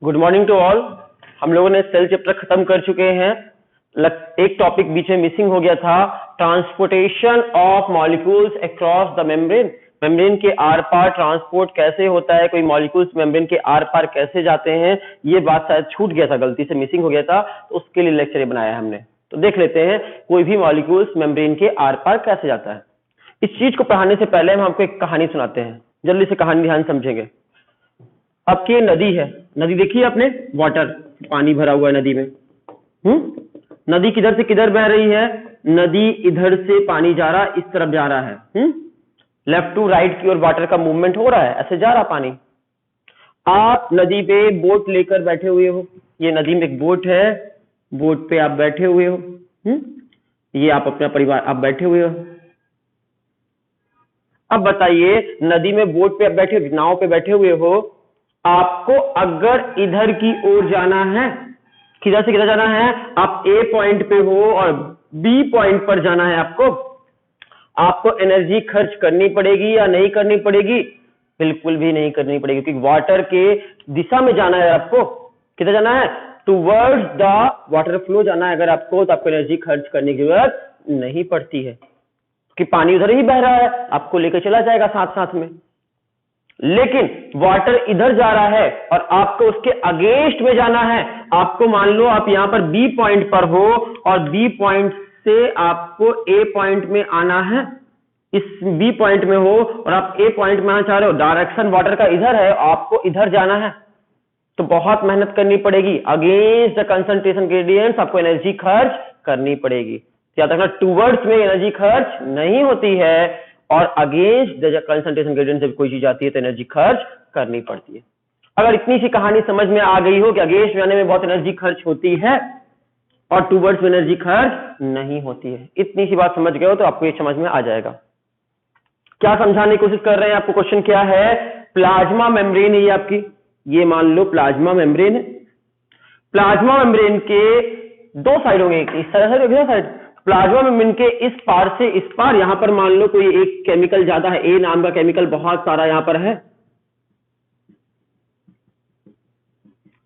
Good morning to all. हम लोगों ने सेल चैप्टर खत्म कर चुके हैं। एक टॉपिक बीच में मिसिंग हो गया था, transportation of molecules across the membrane. Membrane के आर पार ट्रांसपोर्ट कैसे होता है, कोई मॉलिक्यूल्स मेम्ब्रेन के आर पार कैसे जाते हैं, ये बात शायद छूट गया था, गलती से मिसिंग हो गया था, तो उसके लिए लेक्चर बनाया है हमने। तो देख लेते हैं कोई भी मॉलिक्यूल्स मेम्ब्रेन के आर पार कैसे जाता है। इस चीज को पढ़ाने से पहले हम आपको एक कहानी सुनाते हैं। जल्दी से कहानी ध्यान समझेंगे। आपकी नदी है, नदी देखी है आपने, वाटर, पानी भरा हुआ है नदी में। नदी किधर से किधर बह रही है? नदी इधर से पानी जा रहा, इस तरफ जा रहा है। लेफ्ट टू राइट की ओर वाटर का मूवमेंट हो रहा है, ऐसे जा रहा पानी। आप नदी पे बोट लेकर बैठे हुए हो, ये नदी में एक बोट है, बोट पे आप बैठे हुए हो। ये आप अपना परिवार, आप बैठे हुए हो। अब बताइए, नदी में बोट पे आप बैठे, नाव पे बैठे हुए हो, आपको अगर इधर की ओर जाना है, किधर से किधर जाना है? आप ए पॉइंट पे हो और बी पॉइंट पर जाना है आपको एनर्जी खर्च करनी पड़ेगी या नहीं करनी पड़ेगी? बिल्कुल भी नहीं करनी पड़ेगी, क्योंकि वाटर के दिशा में जाना है आपको। किधर जाना है? टुवर्ड्स द वाटर फ्लो जाना है अगर आपको, तो आपको एनर्जी खर्च करने की जरूरत नहीं पड़ती है, कि पानी उधर ही बह रहा है, आपको लेकर चला जाएगा साथ साथ में। लेकिन वाटर इधर जा रहा है और आपको उसके अगेंस्ट में जाना है। आपको मान लो आप यहां पर बी पॉइंट पर हो और बी पॉइंट से आपको ए पॉइंट में आना है। इस बी पॉइंट में हो और आप ए पॉइंट में आना चाह रहे हो, डायरेक्शन वाटर का इधर है, आपको इधर जाना है, तो बहुत मेहनत करनी पड़ेगी। अगेंस्ट द कंसंट्रेशन ग्रेडियंट्स आपको एनर्जी खर्च करनी पड़ेगी। याद रखना, टूवर्ड्स में एनर्जी खर्च नहीं होती है और अगेंस्ट द कंसंट्रेशन ग्रेडियंट जब कोई चीज आती है तो एनर्जी खर्च करनी पड़ती है। अगर इतनी सी कहानी समझ में आ गई हो कि अगेंस्ट जाने में बहुत एनर्जी खर्च होती है और टूवर्ड्स में एनर्जी खर्च नहीं होती है, इतनी सी बात समझ गए हो तो आपको ये समझ में आ जाएगा। क्या समझाने की कोशिश कर रहे हैं? आपको क्वेश्चन क्या है? प्लाज्मा मेम्ब्रेन है ये आपकी, ये मान लो प्लाज्मा मेम्ब्रेन है। प्लाज्मा मेम्ब्रेन के दो साइड होंगे, इस तरह से साइड। प्लाज्मा मेम्ब्रेन के इस पार से इस पार, यहां पर मान लो कोई एक केमिकल ज्यादा है, ए नाम का केमिकल बहुत सारा यहां पर है,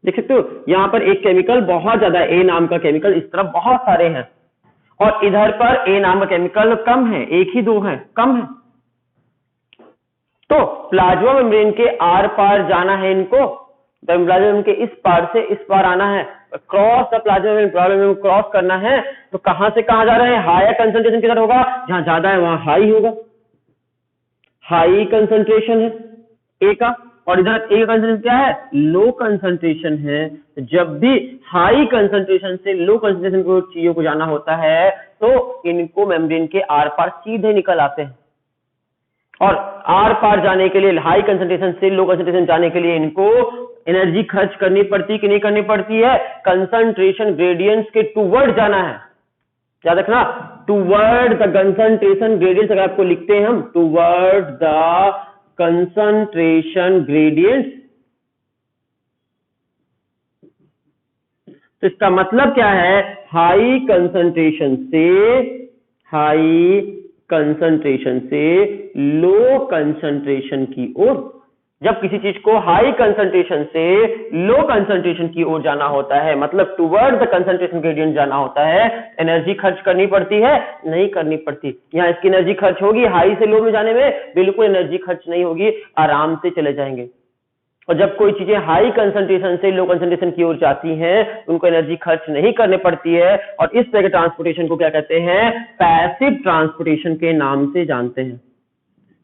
देख सकते हो, यहां पर एक केमिकल बहुत ज्यादा है, ए नाम का केमिकल, इस तरफ बहुत सारे हैं, और इधर पर ए नाम का केमिकल कम है, एक ही दो है, कम है। तो प्लाज्मा मेम्ब्रेन के आर पार जाना है इनको, प्लाज्मा मेम्ब्रेन के इस पार से इस पार आना है, cross the plasma membrane cross करना है। तो कहां से कहां जा रहे हैं? हायर कंसंट्रेशन किधर होगा? जहां ज्यादा है वहां हाई होगा, हाई कंसंट्रेशन है ए का, और इधर ए का कंसंट्रेशन क्या है? लो कंसंट्रेशन है। जब भी हाई कंसंट्रेशन से लो कंसंट्रेशन को चीजों को जाना होता है तो इनको मेम्ब्रेन के आर पार सीधे निकल आते हैं, और आर पार जाने के लिए, हाई कंसंट्रेशन से लो कंसंट्रेशन जाने के लिए इनको एनर्जी खर्च करनी पड़ती कि नहीं करनी पड़ती है? कंसंट्रेशन ग्रेडियंट्स के टूवर्ड जाना है। याद रखना, टूवर्ड द कंसंट्रेशन ग्रेडियंट्स, अगर आपको लिखते हैं हम टूवर्ड द कंसंट्रेशन ग्रेडियंट्स, तो इसका मतलब क्या है? हाई कंसंट्रेशन से लो कंसंट्रेशन की ओर। जब किसी चीज को हाई कंसंट्रेशन से लो कंसंट्रेशन की ओर जाना होता है, मतलब टुवर्ड द कंसंट्रेशन ग्रेडियंट जाना होता है, एनर्जी खर्च करनी पड़ती है? नहीं करनी पड़ती। यहां इसकी एनर्जी खर्च होगी, हाई से लो में जाने में बिल्कुल एनर्जी खर्च नहीं होगी, आराम से चले जाएंगे। और जब कोई चीजें हाई कंसंट्रेशन से लो कंसंट्रेशन की ओर जाती हैं, उनको एनर्जी खर्च नहीं करनी पड़ती है, और इस तरह के ट्रांसपोर्टेशन को क्या कहते हैं? पैसिव ट्रांसपोर्टेशन के नाम से जानते हैं।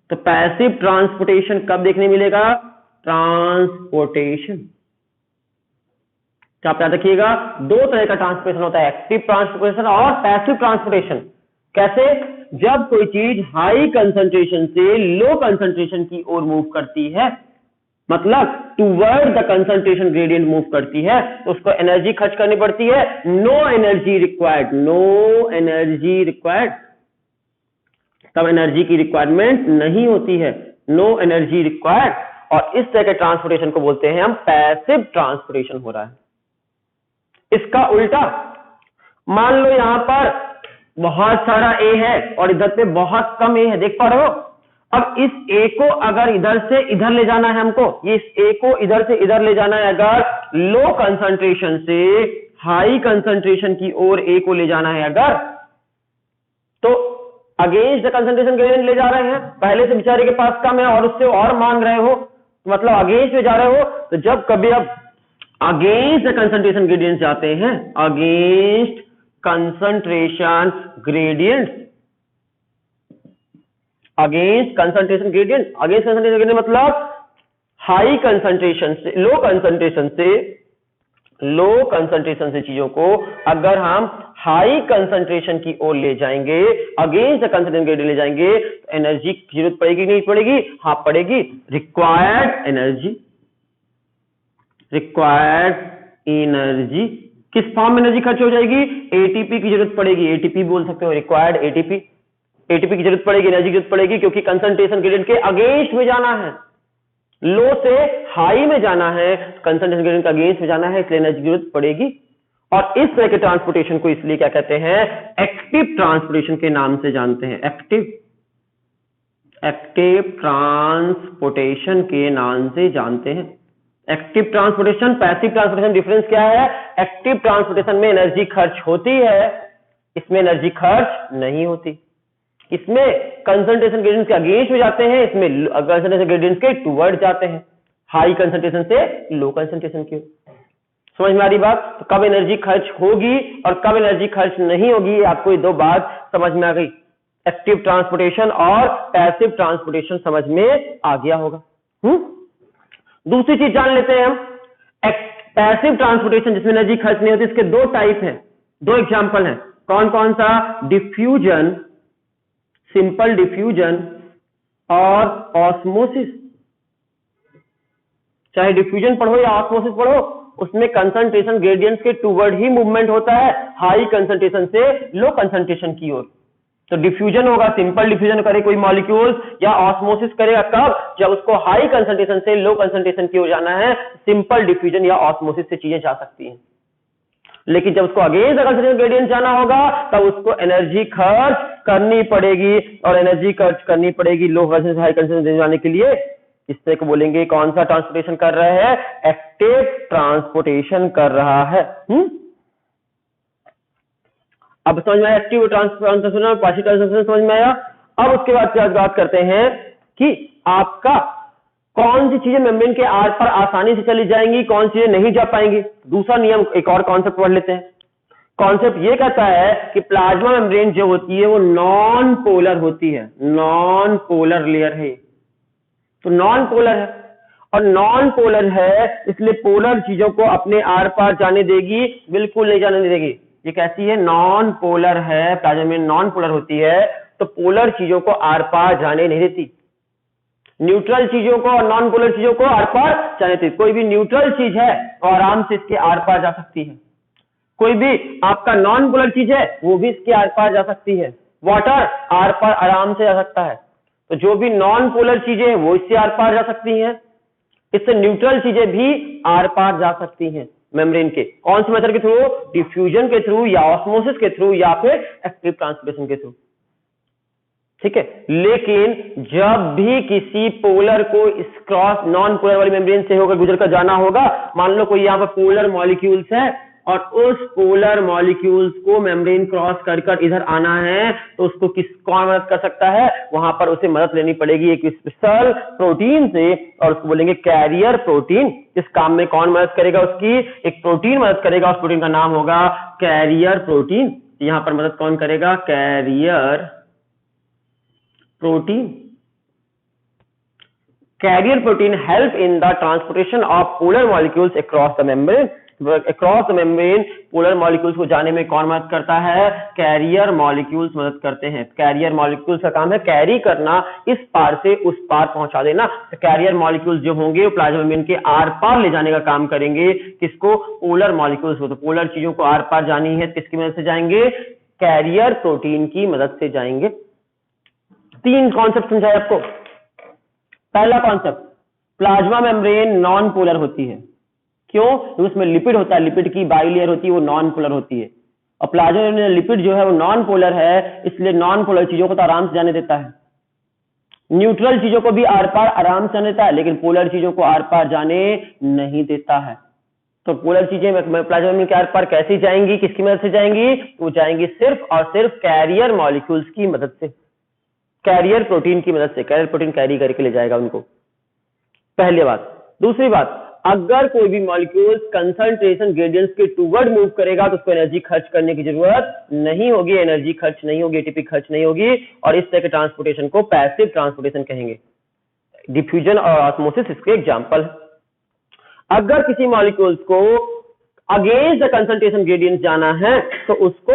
तो पैसिव ट्रांसपोर्टेशन कब देखने मिलेगा? ट्रांसपोर्टेशन, आप याद रखिएगा, दो तरह का ट्रांसपोर्टेशन होता है, एक्टिव ट्रांसपोर्टेशन और पैसिव ट्रांसपोर्टेशन। कैसे? जब कोई चीज हाई कंसंट्रेशन से लो कंसंट्रेशन की ओर मूव करती है, मतलब toward the concentration gradient move करती है, तो उसको एनर्जी खर्च करनी पड़ती है। नो एनर्जी रिक्वायर्ड, तब एनर्जी की रिक्वायरमेंट नहीं होती है, नो एनर्जी रिक्वायर्ड। और इस तरह के ट्रांसपोर्टेशन को बोलते हैं हम पैसिव ट्रांसपोर्टेशन हो रहा है। इसका उल्टा, मान लो यहां पर बहुत सारा ए है और इधर पे बहुत कम ए है, देख पा रहे हो? अब इस ए को अगर इधर से इधर ले जाना है हमको, ये इस ए को इधर से इधर ले जाना है, अगर लो कंसंट्रेशन से हाई कंसंट्रेशन की ओर ए को ले जाना है अगर, तो अगेंस्ट द कंसंट्रेशन ग्रेडियंट ले जा रहे हैं, पहले से बेचारे के पास कम है और उससे और मांग रहे हो, मतलब अगेंस्ट में जा रहे हो। तो जब कभी आप अगेंस्ट द कंसंट्रेशन ग्रेडियंट जाते हैं, against concentration gradient, against concentration gradient, against concentration gradient मतलब हाई कंसंट्रेशन से लो कंसंट्रेशन से, लो कंसंट्रेशन से चीजों को अगर हम हाई कंसंट्रेशन की ओर ले जाएंगे, अगेंस्ट द कंसंट्रेशन ग्रेडियंट ले जाएंगे, तो एनर्जी की जरूरत पड़ेगी नहीं पड़ेगी? हाँ पड़ेगी। रिक्वायर्ड एनर्जी, रिक्वायर्ड एनर्जी किस फॉर्म में एनर्जी खर्च हो जाएगी? एटीपी की जरूरत पड़ेगी, एटीपी बोल सकते हो, रिक्वायर्ड एटीपी, एटीपी की जरूरत पड़ेगी, एनर्जी की जरूरत पड़ेगी, क्योंकि कंसंट्रेशन ग्रेडियंट के अगेंस्ट में जाना है, लो से हाई में जाना है, कंसंट्रेशन ग्रेडियंट का अगेंस्ट में जाना है, इसलिए एनर्जी की जरूरत पड़ेगी। और इस तरह के ट्रांसपोर्टेशन को इसलिए क्या कहते हैं? एक्टिव ट्रांसपोर्टेशन के नाम से जानते हैं, एक्टिव, एक्टिव ट्रांसपोर्टेशन के नाम से जानते हैं। Active transportation, passive transportation difference क्या है? एक्टिव ट्रांसपोर्टेशन में एनर्जी खर्च होती है, इसमें एनर्जी खर्च नहीं होती। इसमें कंसंट्रेशन ग्रेडियंट के अगेंस्ट में जाते हैं, इसमें कंसंट्रेशन ग्रेडियंट के टुवर्ड जाते हैं, हाई कंसंट्रेशन से लो कंसंट्रेशन की। समझ में आ रही बात? तो कब एनर्जी खर्च होगी और कब एनर्जी खर्च नहीं होगी, आपको ये दो बात समझ में आ गई। एक्टिव ट्रांसपोर्टेशन और पैसिव ट्रांसपोर्टेशन समझ में आ गया होगा। दूसरी चीज जान लेते हैं हम, पैसिव ट्रांसपोर्टेशन जिसमें एनर्जी खर्च नहीं होती, इसके दो टाइप हैं, दो एग्जांपल हैं। कौन कौन सा? डिफ्यूजन, सिंपल डिफ्यूजन और ऑस्मोसिस। चाहे डिफ्यूजन पढ़ो या ऑस्मोसिस पढ़ो, उसमें कंसंट्रेशन ग्रेडियंट्स के टुवर्ड ही मूवमेंट होता है, हाई कंसंट्रेशन से लो कंसंट्रेशन की ओर। तो डिफ्यूजन होगा, सिंपल डिफ्यूजन करे कोई मॉलिक्यूल, या ऑस्मोसिस करेगा कब? जब उसको हाई कंसंट्रेशन से लो कंसंट्रेशन की ओर जाना है, सिंपल डिफ्यूजन या ऑस्मोसिस से चीजें जा सकती हैं। लेकिन जब उसको अगेंस्ट द कंसंट्रेशन ग्रेडियंट जाना होगा, तब उसको एनर्जी खर्च करनी पड़ेगी, और एनर्जी खर्च करनी पड़ेगी लो कंसंट्रेशन से हाई कंसंट्रेशन जाने के लिए। इस तरह को बोलेंगे कौन सा ट्रांसपोर्टेशन कर रहा है? एक्टिव ट्रांसपोर्टेशन कर रहा है। अब समझ में आया एक्टिव ट्रांसपोर्टेशन और पैसिव ट्रांसपोर्टेशन समझ में आया। अब उसके बाद क्या बात करते हैं कि आपका कौन सी चीजें मेम्ब्रेन के आर पर आसानी से चली जाएंगी, कौन सी चीजें नहीं जा पाएंगी। दूसरा नियम, एक और कॉन्सेप्ट पढ़ लेते हैं। कॉन्सेप्ट ये कहता है कि प्लाज्मा मेम्ब्रेन जो होती है वो नॉन पोलर होती है, नॉन पोलर लेयर है, तो नॉन पोलर है, और नॉन पोलर है इसलिए पोलर चीजों को अपने आर पार जाने देगी? बिल्कुल नहीं जाने देगी। ये कैसी है? नॉन पोलर है, प्लाज्मा मेम्ब्रेन नॉन पोलर होती है, तो पोलर चीजों को आर पार जाने नहीं देती, न्यूट्रल चीजों को और नॉन पोलर चीजों को आर पार जाने देती। कोई भी न्यूट्रल चीज है तो आराम से इसके आर पार जा सकती है, कोई भी आपका नॉन पोलर चीज है वो भी इसके आर पार जा सकती है। वाटर आर पार आराम से जा सकता है, तो जो भी नॉन पोलर चीजें हैं वो इससे आर पार जा सकती हैं, इससे न्यूट्रल चीजें भी आर पार जा सकती हैं मेम्ब्रेन के। कौन से मेथड के थ्रू? डिफ्यूजन के थ्रू, या ऑस्मोसिस के थ्रू, या फिर एक्टिव ट्रांसपोर्टेशन के थ्रू। ठीक है, लेकिन जब भी किसी पोलर को इस क्रॉस नॉन पोलर वाली मेम्ब्रेन से होकर गुजर कर जाना होगा, मान लो कोई यहाँ पर पोलर मॉलिक्यूल्स है और उस पोलर मॉलिक्यूल्स को मेम्ब्रेन क्रॉस कर इधर आना है, तो उसको कौन मदद कर सकता है? वहां पर उसे मदद लेनी पड़ेगी एक स्पेशल प्रोटीन से, और उसको बोलेंगे कैरियर प्रोटीन। इस काम में कौन मदद करेगा? उसकी एक प्रोटीन मदद करेगा, उस प्रोटीन का नाम होगा कैरियर प्रोटीन। यहां पर मदद कौन करेगा? Carrier protein. Carrier protein help in the transportation of polar molecules across the membrane. Across the membrane polar molecules को जाने में कौन मदद करता है? कैरियर मॉलिक्यूल्स मदद करते हैं। कैरियर मॉलिक्यूल्स का काम है कैरी करना, इस पार से उस पार पहुंचा देना। तो कैरियर मॉलिक्यूल्स जो होंगे वो प्लाज्मा मेम्ब्रेन के आर पार ले जाने का काम करेंगे। किसको? पोलर मॉलिक्यूल्स को। तो पोलर चीजों को आर पार जानी है, किसकी मदद से जाएंगे? कैरियर प्रोटीन की मदद से जाएंगे। तीन कॉन्सेप्ट समझाए आपको। पहला concept, plasma membrane non polar होती है। क्यों? क्योंकि उसमें लिपिड होता है, लिपिड की बाइलेयर होती है, वो नॉन पोलर होती है। और प्लाज्मा मेम्ब्रेन लिपिड जो है वो नॉन पोलर है, इसलिए नॉन पोलर चीजों को तो आराम से जाने देता है। न्यूट्रल चीजों को भी आर पार आराम से देता है, लेकिन पोलर चीजों को आर पार जाने नहीं देता है। तो पोलर चीजें प्लाज्मा मेम्ब्रेन के आर पार कैसे जाएंगी, किसकी मदद से जाएंगी? वो जाएंगी सिर्फ और सिर्फ कैरियर मॉलिक्यूल्स की मदद से, कैरियर प्रोटीन की मदद से। कैरियर प्रोटीन कैरी करके ले जाएगा उनको, पहली बात। दूसरी बात, अगर कोई भी मॉलिक्यूल कंसंट्रेशन ग्रेडियंट्स के टूवर्ड मूव करेगा तो उसको एनर्जी खर्च करने की जरूरत नहीं होगी, एनर्जी खर्च नहीं होगी, एटीपी खर्च नहीं होगी, और इस तरह के ट्रांसपोर्टेशन को पैसिव ट्रांसपोर्टेशन कहेंगे। डिफ्यूजन और ऑस्मोसिस इसके एग्जांपल। अगर किसी मॉलिक्यूल्स को अगेंस्ट द कंसंट्रेशन ग्रेडियंट जाना है तो उसको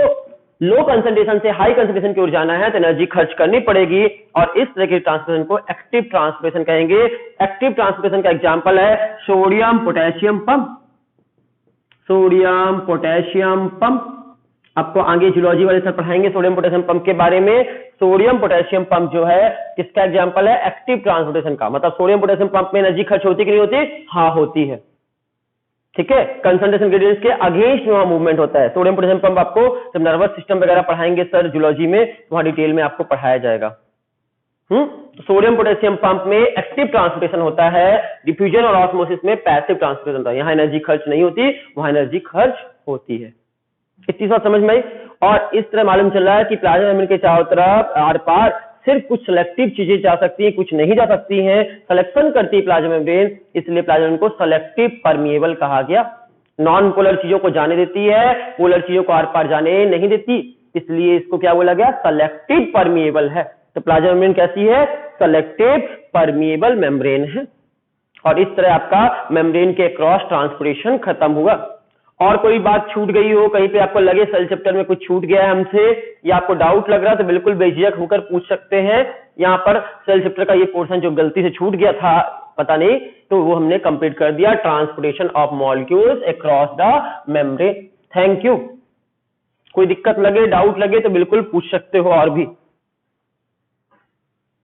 लो कंसंट्रेशन से हाई कंसंट्रेशन की ओर जाना है तो एनर्जी खर्च करनी पड़ेगी, और इस तरह के ट्रांसपोर्टेशन को एक्टिव ट्रांसपोर्टेशन कहेंगे। एक्टिव ट्रांसपोर्टेशन का एग्जांपल है sodium potassium pump. Sodium potassium pump आपको आगे जूलॉजी वाले सर पढ़ाएंगे सोडियम पोटेशियम पंप के बारे में। सोडियम पोटेशियम पंप जो है किसका एग्जांपल है? एक्टिव ट्रांसपोर्टेशन का। मतलब सोडियम पोटेशियम पंप में एनर्जी खर्च होती कि नहीं होती? हाँ होती है, ठीक है। कंसंट्रेशन ग्रेडियंट्स के अगेंस्ट में वहां मूवमेंट होता है। सोडियम पोटेशियम पंप आपको जब नर्वस सिस्टम वगैरह पढ़ाएंगे सर जूलॉजी में, वहां डिटेल में आपको पढ़ाया जाएगा। सोडियम पोटेशियम पंप में एक्टिव ट्रांसपोर्टेशन होता है, डिफ्यूजन और ऑस्मोसिस में पैसिव ट्रांसपोर्टेशन होता है। यहां एनर्जी खर्च नहीं होती, वहां एनर्जी खर्च होती है। इतनी बात समझ में आई। और इस तरह मालूम चल रहा है कि प्लाज्मा मेम्ब्रेन के चारों तरफ आर पार सिर्फ कुछ सिलेक्टिव चीजें जा सकती हैं, कुछ नहीं जा सकती हैं। सिलेक्शन करती है प्लाज्मा मेम्ब्रेन, इसलिए प्लाज्मा मेम्ब्रेन को सेलेक्टिव परमिएबल कहा गया। नॉन पोलर चीजों को जाने देती है, पोलर चीजों को आर पार जाने नहीं देती, इसलिए इसको क्या बोला गया? सेलेक्टिव परमिएबल है। तो प्लाज्मा मेम्ब्रेन कैसी है? सेलेक्टिव परमिएबल मेम्ब्रेन है। और इस तरह आपका मेम्ब्रेन के क्रॉस ट्रांसपोर्टेशन खत्म हुआ। और कोई बात छूट गई हो, कहीं पे आपको लगे सेल चैप्टर में कुछ छूट गया है हमसे, या आपको डाउट लग रहा है तो बिल्कुल बेझिझक होकर पूछ सकते हैं। यहाँ पर सेल चैप्टर का ये पोर्शन जो गलती से छूट गया था पता नहीं, तो वो हमने कंप्लीट कर दिया, transportation of molecules across the membrane. Thank you. कोई दिक्कत लगे, डाउट लगे तो बिल्कुल पूछ सकते हो और भी।